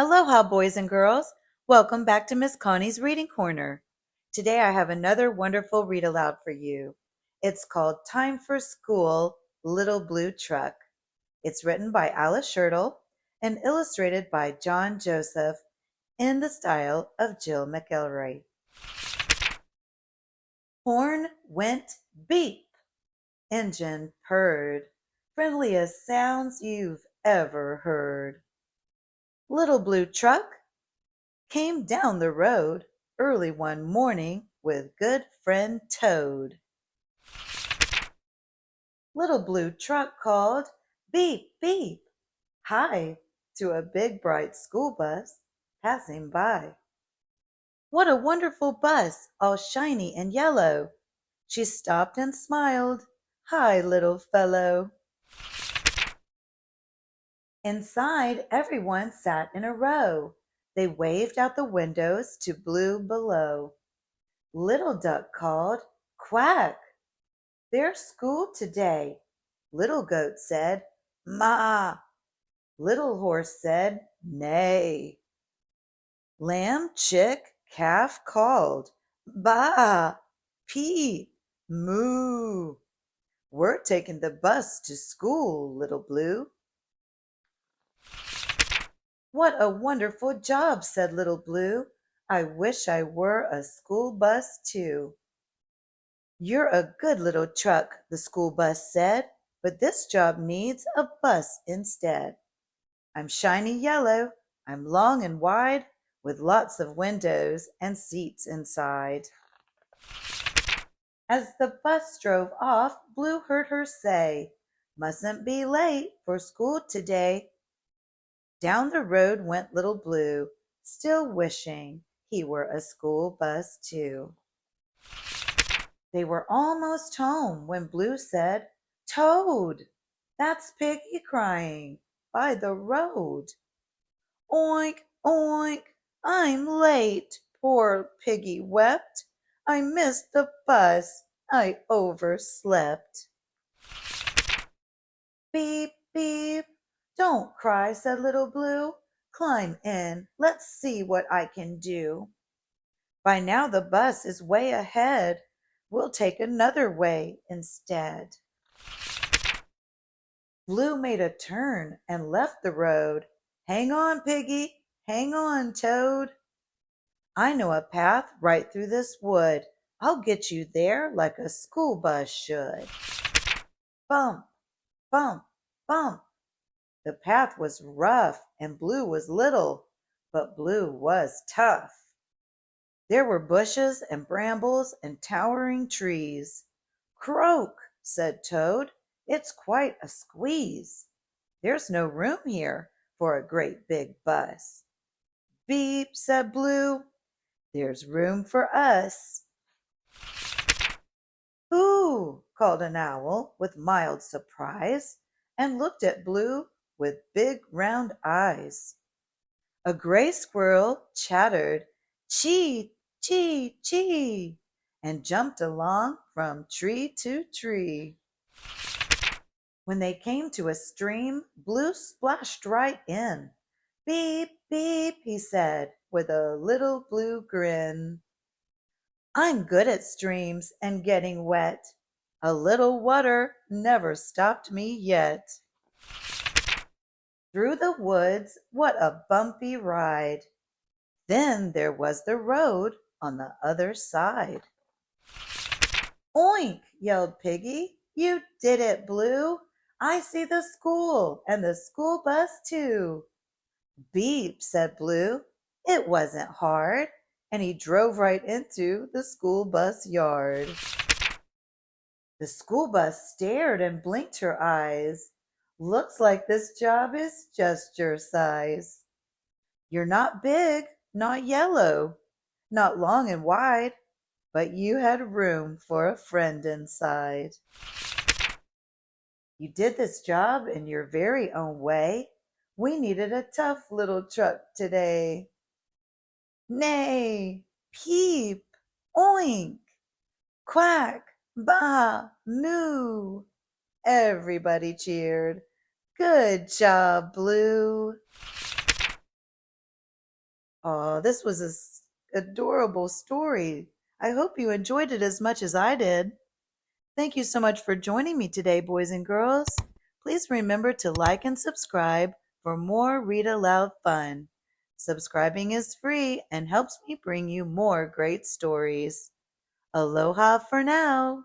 Aloha, boys and girls. Welcome back to Miss Connie's Reading Corner. Today I have another wonderful read aloud for you. It's called Time for School, Little Blue Truck. It's written by Alice Shirtle and illustrated by John Joseph in the style of Jill McElroy. Horn went beep. Engine purred. Friendliest sounds you've ever heard. Little Blue Truck came down the road early one morning with good friend Toad. Little Blue Truck called, "Beep, beep," hi, to a big bright school bus passing by. What a wonderful bus, all shiny and yellow. She stopped and smiled. Hi, little fellow. Inside, everyone sat in a row. They waved out the windows to blue below. Little Duck called, "Quack! There's school today." Little Goat said, "Ma." Little Horse said, "Neigh." Lamb, chick, calf called, "Baa, pee, moo." We're taking the bus to school, Little Blue. What a wonderful job, said Little Blue. I wish I were a school bus too. You're a good little truck, the school bus said, but this job needs a bus instead. I'm shiny yellow, I'm long and wide, with lots of windows and seats inside. As the bus drove off, Blue heard her say, "Mustn't be late for school today." Down the road went Little Blue, still wishing he were a school bus too. They were almost home when Blue said, "Toad, that's Piggy crying by the road." "Oink, oink, I'm late," poor Piggy wept. "I missed the bus, I overslept." "Beep, beep, don't cry," said Little Blue. "Climb in, let's see what I can do. By now the bus is way ahead. We'll take another way instead." Blue made a turn and left the road. "Hang on, Piggy, hang on, Toad. I know a path right through this wood. I'll get you there like a school bus should." Bump, bump, bump. The path was rough and Blue was little, but Blue was tough. There were bushes and brambles and towering trees. "Croak," said Toad, "it's quite a squeeze. There's no room here for a great big bus." "Beep," said Blue, "there's room for us." "Who?" called an owl with mild surprise, and looked at Blue with big round eyes. A gray squirrel chattered, "Chee, chee, chee," and jumped along from tree to tree. When they came to a stream, Blue splashed right in. "Beep, beep," he said with a little blue grin. "I'm good at streams and getting wet. A little water never stopped me yet." Through the woods, what a bumpy ride! Then there was the road on the other side. "Oink!" yelled Piggy. "You did it, Blue. I see the school and the school bus too." "Beep," said Blue. "It wasn't hard." And he drove right into the school bus yard. The school bus stared and blinked her eyes. "Looks like this job is just your size. You're not big, not yellow, not long and wide, but you had room for a friend inside. You did this job in your very own way. We needed a tough little truck today." Neigh, peep, oink, quack, baa, moo. Everybody cheered. "Good job, Blue." Oh, this was adorable story. I hope you enjoyed it as much as I did. Thank you so much for joining me today, boys and girls. Please remember to like and subscribe for more Read Aloud fun. Subscribing is free and helps me bring you more great stories. Aloha for now.